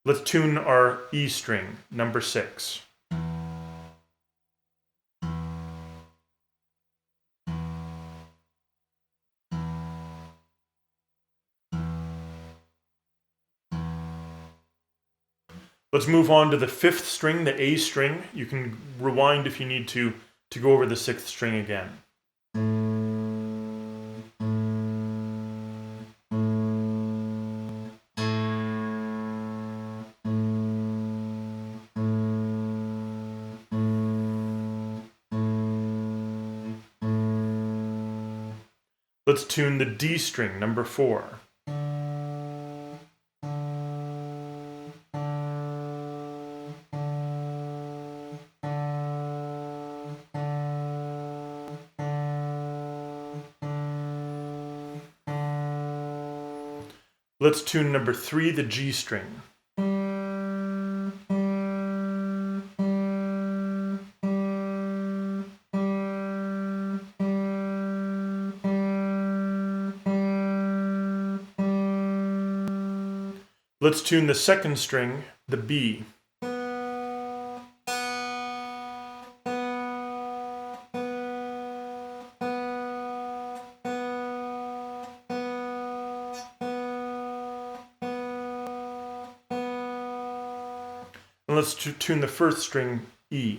Let's tune our E string, number 6. Let's move on to the 5th string, the A string. You can rewind if you need to go over the 6th string again. Let's tune the D string, number 4. Let's tune number 3, the G string. Let's tune the 2nd string, the B. And let's tune the 1st string, E.